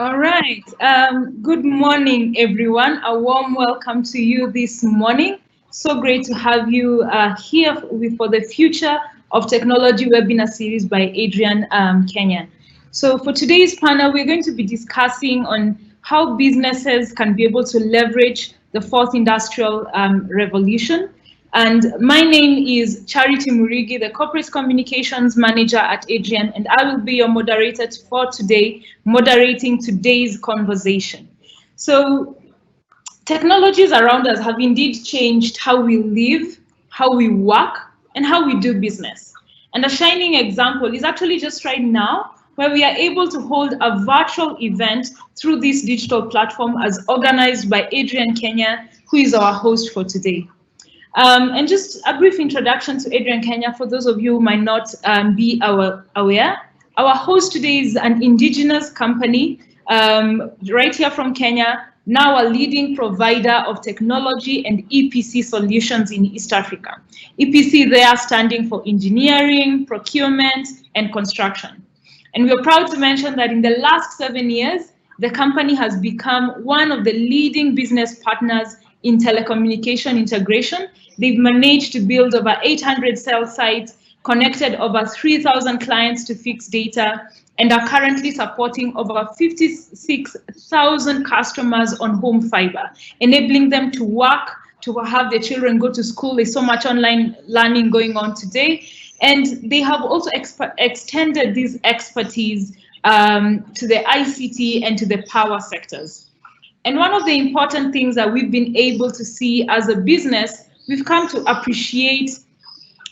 All right. Good morning, everyone. A warm welcome to you this morning. So great to have you here for the Future of Technology webinar series by Adrian Kenya. So for today's panel, we're going to be discussing on how businesses can be able to leverage the fourth industrial revolution. And my name is Charity Murigi, the Corporate Communications Manager at Adrian, and I will be your moderator for today, moderating today's conversation. So technologies around us have indeed changed how we live, how we work, and how we do business. And a shining example is actually just right now, where we are able to hold a virtual event through this digital platform as organized by Adrian Kenya, who is our host for today. And just a brief introduction to Adrian Kenya for those of you who might not be aware. Our host today is an indigenous company right here from Kenya, now a leading provider of technology and EPC solutions in East Africa. EPC there standing for engineering, procurement, and construction. And we're proud to mention that in the last 7 years, the company has become one of the leading business partners in telecommunication integration. They've managed to build over 800 cell sites, connected over 3,000 clients to fixed data, and are currently supporting over 56,000 customers on home fiber, enabling them to work, to have their children go to school. There's so much online learning going on today. And they have also extended this expertise to the ICT and to the power sectors. And one of the important things that we've been able to see as a business, we've come to appreciate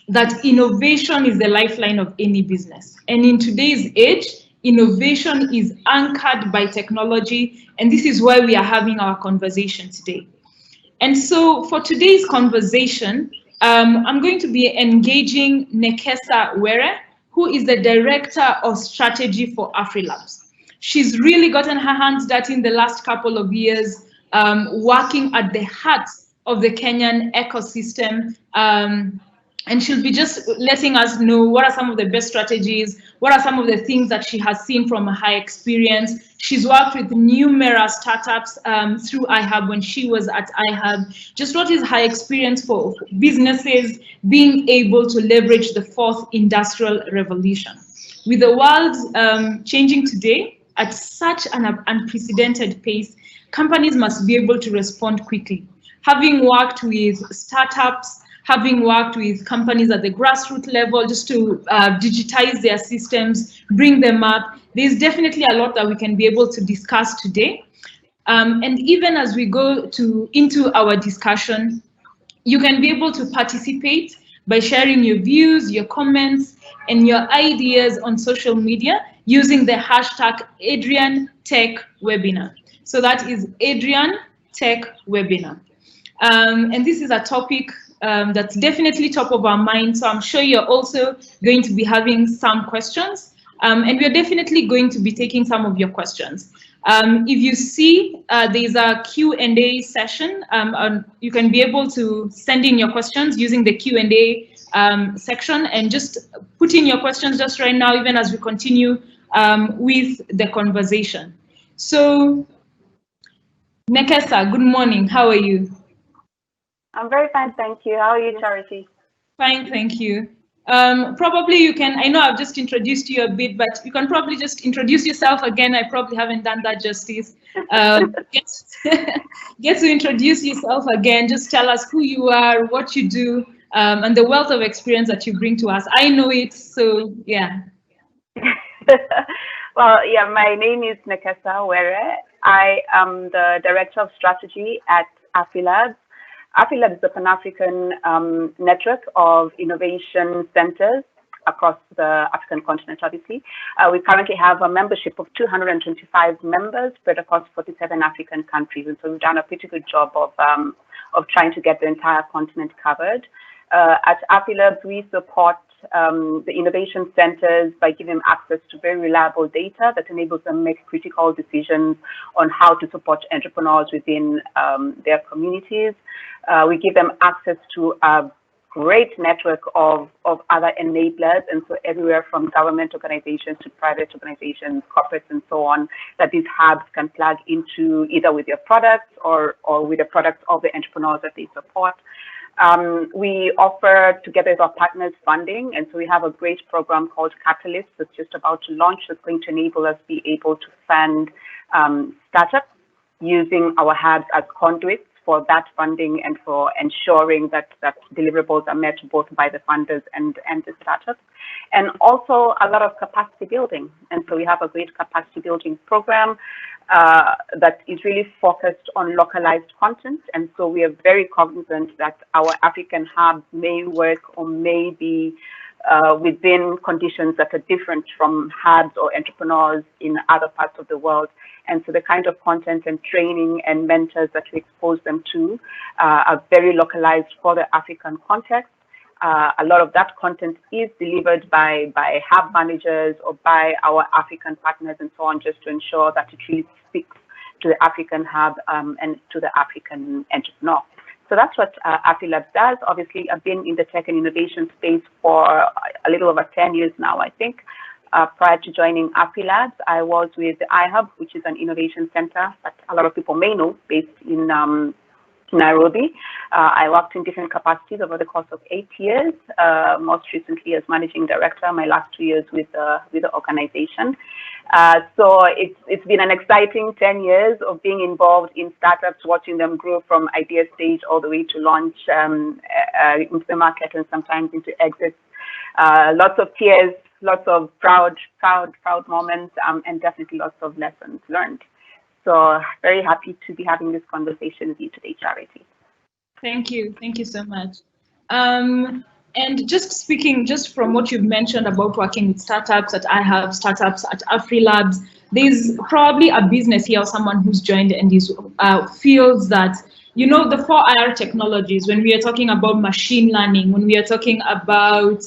that innovation is the lifeline of any business. And in today's age, innovation is anchored by technology, and this is why we are having our conversation today. And so for today's conversation, I'm going to be engaging Nekesa Were, who is the Director of Strategy for AfriLabs. She's really gotten her hands dirty in the last couple of years, working at the heart of the Kenyan ecosystem. And she'll be just letting us know what are some of the best strategies, what are some of the things that she has seen from her experience. She's worked with numerous startups through iHub when she was at iHub. Just what is her experience for businesses being able to leverage the fourth industrial revolution? With the world changing today at such an unprecedented pace, companies must be able to respond quickly. Having worked with startups, having worked with companies at the grassroots level just to digitize their systems, bring them up, there's definitely a lot that we can be able to discuss today. And even as we go into our discussion, you can be able to participate by sharing your views, your comments, and your ideas on social media using the hashtag AdrianTechWebinar. So that is AdrianTechWebinar. And this is a topic that's definitely top of our mind. So I'm sure you're also going to be having some questions. And we're definitely going to be taking some of your questions. If you see there's a Q&A session, you can be able to send in your questions using the Q&A section, and just put in your questions just right now, even as we continue with the conversation. So, Nekesa, good morning. How are you? I'm very fine, thank you. How are you, Charity? Fine, thank you. Probably you can, I know I've just introduced you a bit, but you can probably just introduce yourself again. I probably haven't done that justice. Get to introduce yourself again. Just tell us who you are, what you do, and the wealth of experience that you bring to us. I know it, so yeah. Well, yeah, my name is Nekesa Were. I am the Director of Strategy at AfriLabs. AfriLabs is a Pan-African network of innovation centers across the African continent, obviously. We currently have a membership of 225 members spread across 47 African countries. And so we've done a pretty good job of trying to get the entire continent covered. At AfriLabs, we support the innovation centers by giving them access to very reliable data that enables them to make critical decisions on how to support entrepreneurs within their communities. We give them access to a great network of other enablers, and so everywhere from government organizations to private organizations, corporates, and so on, that these hubs can plug into either with your products or with the products of the entrepreneurs that they support. We offer, together with our partners, funding, and so we have a great program called Catalyst that's just about to launch, that's going to enable us be able to fund startups using our hubs as conduits for that funding and for ensuring that deliverables are met both by the funders and the startups. And also a lot of capacity building. And so we have a great capacity building program that is really focused on localized content. And so we are very cognizant that our African hub may work or may be within conditions that are different from hubs or entrepreneurs in other parts of the world. And so the kind of content and training and mentors that we expose them to are very localized for the African context. A lot of that content is delivered by hub managers or by our African partners and so on, just to ensure that it really speaks to the African hub and to the African entrepreneur. So that's what Afilabs does. Obviously, I've been in the tech and innovation space for a little over 10 years now, I think. Prior to joining Afilabs, I was with the iHub, which is an innovation center that a lot of people may know, based in Nairobi. I worked in different capacities over the course of 8 years, most recently as managing director, my last 2 years with the organization. So it's been an exciting 10 years of being involved in startups, watching them grow from idea stage all the way to launch into the market and sometimes into exits. Lots of tears, lots of proud moments, and definitely lots of lessons learned. So very happy to be having this conversation with you today, Charity. Thank you so much. And just from what you've mentioned about working with startups at iHub, startups at Afilabs, there's probably a business here or someone who's joined and feels that, you know, the 4IR technologies, when we are talking about machine learning, when we are talking about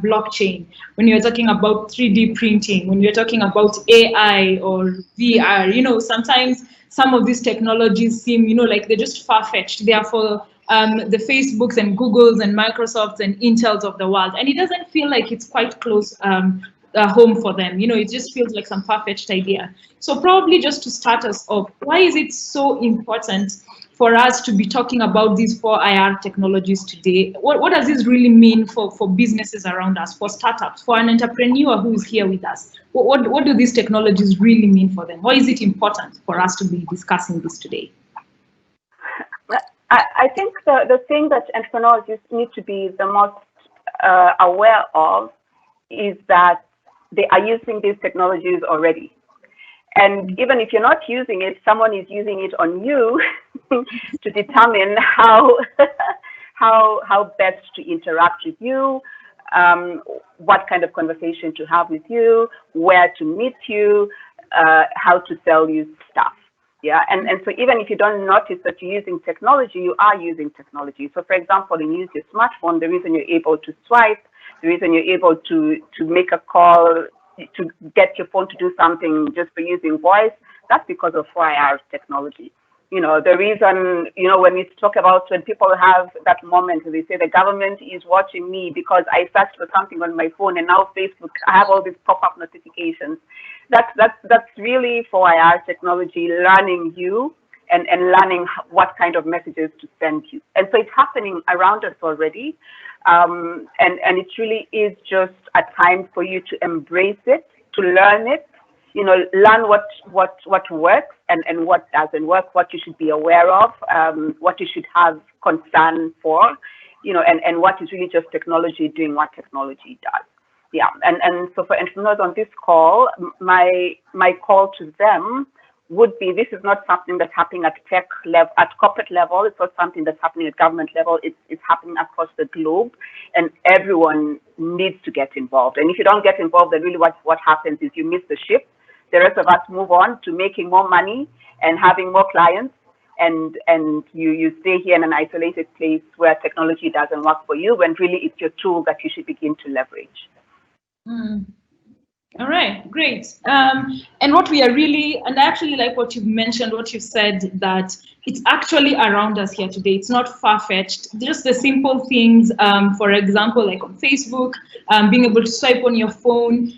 blockchain, when we are talking about 3D printing, when we are talking about AI or VR, you know, sometimes some of these technologies seem, you know, like they're just far-fetched. They are for the Facebooks and Googles and Microsofts and Intels of the world. And it doesn't feel like it's quite close home for them. You know, it just feels like some far-fetched idea. So probably just to start us off, why is it so important for us to be talking about these 4IR technologies today? What does this really mean for businesses around us, for startups, for an entrepreneur who is here with us? What do these technologies really mean for them? Why is it important for us to be discussing this today? I think the thing that entrepreneurs need to be the most aware of is that they are using these technologies already. And even if you're not using it, someone is using it on you to determine how best to interact with you, what kind of conversation to have with you, where to meet you, how to sell you stuff. Yeah, and so even if you don't notice that you're using technology, you are using technology. So for example, when you use your smartphone, the reason you're able to swipe, the reason you're able to make a call, to get your phone to do something just by using voice, that's because of 4IR technology. You know, the reason, you know, when we talk about when people have that moment, they say the government is watching me because I searched for something on my phone and now Facebook, I have all these pop-up notifications. That's really 4IR technology learning you and learning what kind of messages to send you. And so it's happening around us already. And it really is just a time for you to embrace it, to learn it, you know, learn what works and what doesn't work, what you should be aware of, what you should have concern for, you know, and what is really just technology doing what technology does. Yeah, and so for entrepreneurs on this call, my call to them would be, this is not something that's happening at tech level, at corporate level. It's not something that's happening at government level. It's happening across the globe, and everyone needs to get involved. And if you don't get involved, then really what happens is you miss the ship. The rest of us move on to making more money and having more clients, and you stay here in an isolated place where technology doesn't work for you, when really it's your tool that you should begin to leverage. All right, great. And what we are really, and I actually like what you've mentioned, what you've said, that it's actually around us here today. It's not far-fetched. Just the simple things, for example, like on Facebook, being able to swipe on your phone.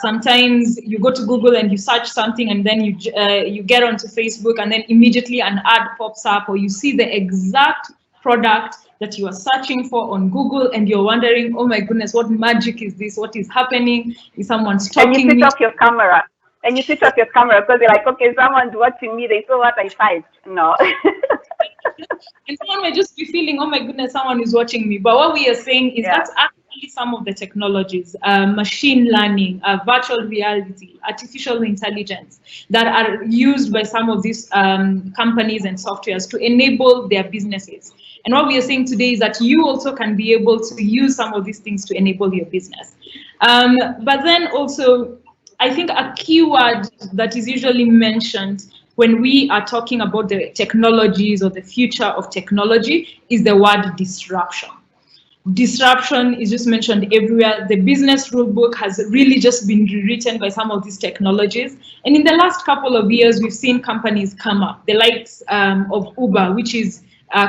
Sometimes you go to Google and you search something, and then you get onto Facebook, and then immediately an ad pops up, or you see the exact product that you are searching for on Google, and you're wondering, oh my goodness, what magic is this? What is happening? Is someone And you stalking switch me? off your camera. And you switch off your camera because you're like, okay, someone's watching me. They saw what I typed. No. And someone may just be feeling, oh my goodness, someone is watching me. But what we are saying is Yeah. that's actually some of the technologies, machine learning, virtual reality, artificial intelligence, that are used by some of these companies and softwares to enable their businesses. And what we are saying today is that you also can be able to use some of these things to enable your business. But then also, I think a keyword that is usually mentioned when we are talking about the technologies or the future of technology is the word disruption. Disruption is just mentioned everywhere. The business rule book has really just been rewritten by some of these technologies. And in the last couple of years, we've seen companies come up, the likes of Uber, which is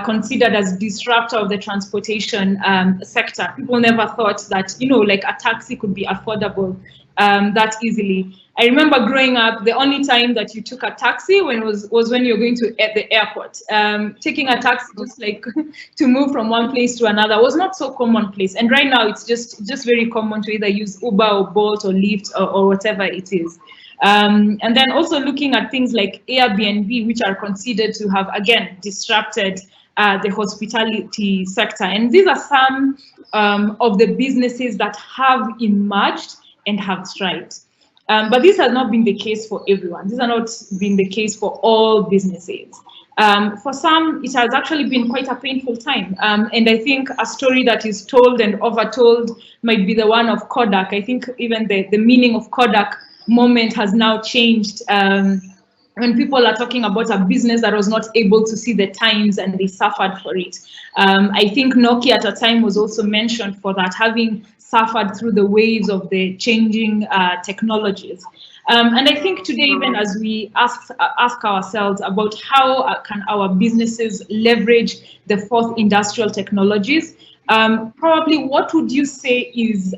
considered as disruptor of the transportation sector. People never thought that, like a taxi could be affordable that easily. I remember growing up, the only time that you took a taxi was when you're going to at the airport. Taking a taxi just like to move from one place to another was not so commonplace. And right now it's just very common to either use Uber or Bolt or Lyft or whatever it is. And then also looking at things like Airbnb, which are considered to have, again, disrupted the hospitality sector. And these are some of the businesses that have emerged and have thrived. But this has not been the case for everyone. This has not been the case for all businesses. For some, it has actually been quite a painful time. And I think a story that is told and overtold might be the one of Kodak. I think even the meaning of Kodak moment has now changed. When people are talking about a business that was not able to see the times and they suffered for it. I think Nokia at a time was also mentioned for that, having suffered through the waves of the changing technologies. And I think today, even as we ask ourselves about how can our businesses leverage the fourth industrial technologies, probably what would you say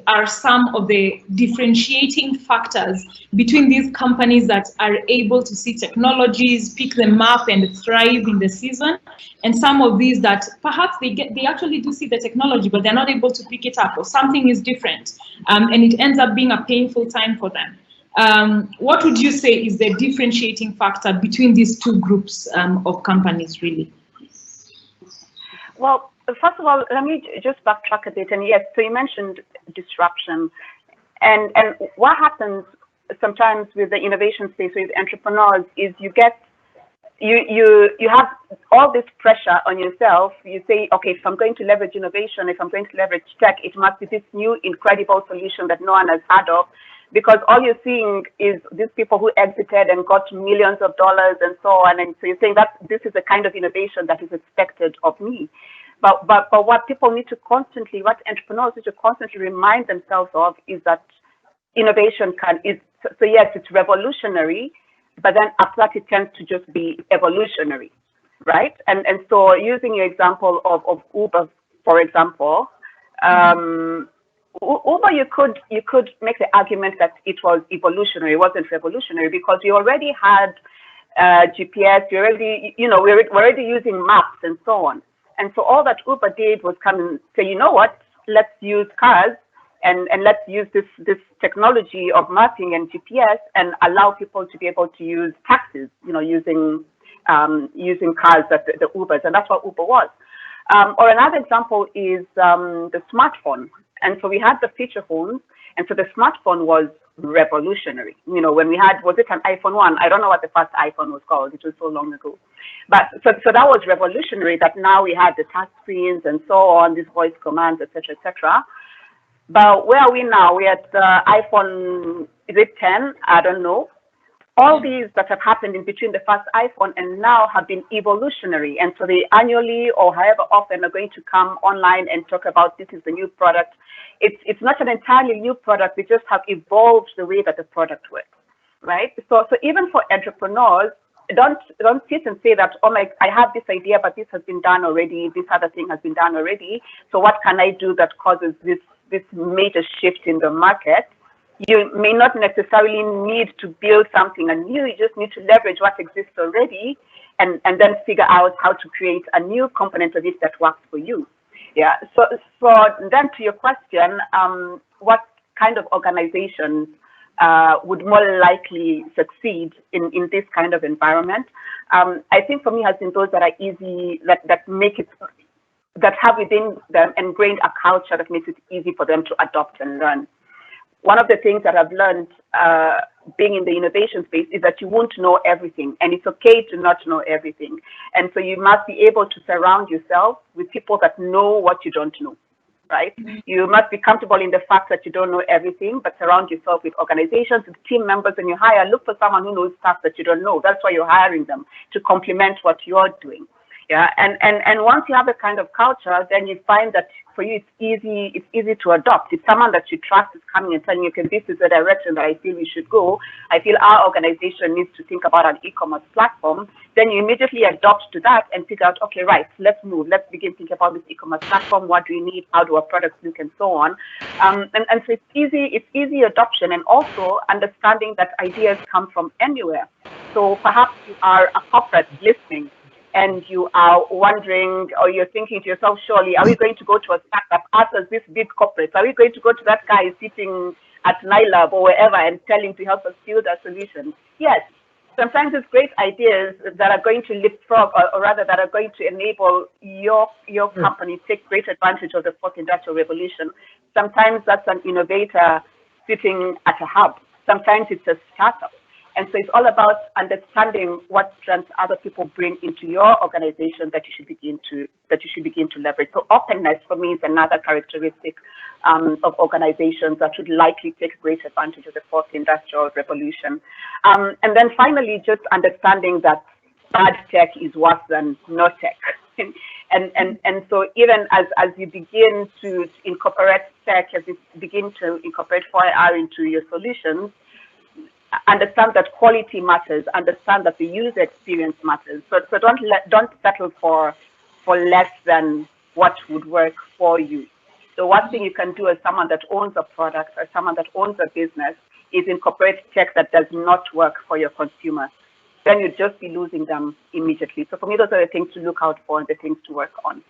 are some of the differentiating factors between these companies that are able to see technologies, pick them up and thrive in the season, and some of these that perhaps they actually do see the technology, but they're not able to pick it up, or something is different, and it ends up being a painful time for them. What would you say is the differentiating factor between these two groups of companies, really? Well, first of all, let me just backtrack a bit. And yes, so you mentioned disruption. And what happens sometimes with the innovation space with entrepreneurs is you have all this pressure on yourself. You say, okay, if I'm going to leverage innovation, if I'm going to leverage tech, it must be this new incredible solution that no one has heard of, because all you're seeing is these people who exited and got millions of dollars and so on. And so you're saying that this is the kind of innovation that is expected of me. But what people need to constantly, what entrepreneurs need to constantly remind themselves of is that innovation so yes, it's revolutionary, but then after that it tends to just be evolutionary, right? And so using your example of Uber, for example, Uber, you could make the argument that it was evolutionary, it wasn't revolutionary, because we already had GPS, we're already using maps and so on. And so all that Uber did was come and say, you know what, let's use cars and let's use this technology of mapping and GPS and allow people to be able to use taxis, using cars, the Ubers. And that's what Uber was. Or another example is the smartphone. And so we had the feature phones. And so the smartphone was revolutionary. When we had, was it an iPhone 1? I don't know what the first iPhone was called. It was so long ago. But so that was revolutionary, that now we had the touch screens and so on, these voice commands, etc., etc. But where are we now? We're at the iPhone, is it 10? I don't know. All these that have happened in between the first iPhone and now have been evolutionary. And so they annually or however often are going to come online and talk about this is the new product. It's not an entirely new product. We just have evolved the way that the product works, right? So even for entrepreneurs, don't sit and say that, oh my, I have this idea, but this has been done already. This other thing has been done already. So what can I do that causes this major shift in the market? You may not necessarily need to build something anew. You just need to leverage what exists already and then figure out how to create a new component of it that works for you. Yeah. So then to your question, what kind of organizations would more likely succeed in this kind of environment? I think for me has been those that are easy, that make it, that have within them ingrained a culture that makes it easy for them to adopt and learn. One of the things that I've learned being in the innovation space is that you won't know everything, and it's okay to not know everything. And so you must be able to surround yourself with people that know what you don't know, right? You must be comfortable in the fact that you don't know everything, but surround yourself with organizations, with team members, and you hire, look for someone who knows stuff that you don't know. That's why you're hiring them, to complement what you're doing. Yeah, and once you have a kind of culture, then you find that for you it's easy to adopt. If someone that you trust is coming and telling you, okay, this is the direction that I feel we should go, I feel our organization needs to think about an e-commerce platform, then you immediately adopt to that and figure out, okay, right, let's move, let's begin thinking about this e-commerce platform, what do we need, how do our products look, and so on. And so it's easy adoption, and also understanding that ideas come from anywhere. So perhaps you are a corporate listening, and you are wondering, or you're thinking to yourself, surely, are we going to go to a startup, us as this big corporate? Are we going to go to that guy sitting at NILAB or wherever and tell him to help us build a solution? Yes. Sometimes it's great ideas that are going to leapfrog, or rather that are going to enable your company take great advantage of the fourth industrial revolution. Sometimes that's an innovator sitting at a hub. Sometimes it's a startup. And so it's all about understanding what strengths other people bring into your organization that you should begin to leverage. So openness for me is another characteristic of organizations that should likely take great advantage of the fourth industrial revolution. And then finally, just understanding that bad tech is worse than no tech. And so even as you begin to incorporate tech, as you begin to incorporate 4IR into your solutions, understand that quality matters, understand that the user experience matters. So don't settle for less than what would work for you. So one thing you can do as someone that owns a product or someone that owns a business is incorporate tech that does not work for your consumers. Then you'd just be losing them immediately. So for me, those are the things to look out for and the things to work on.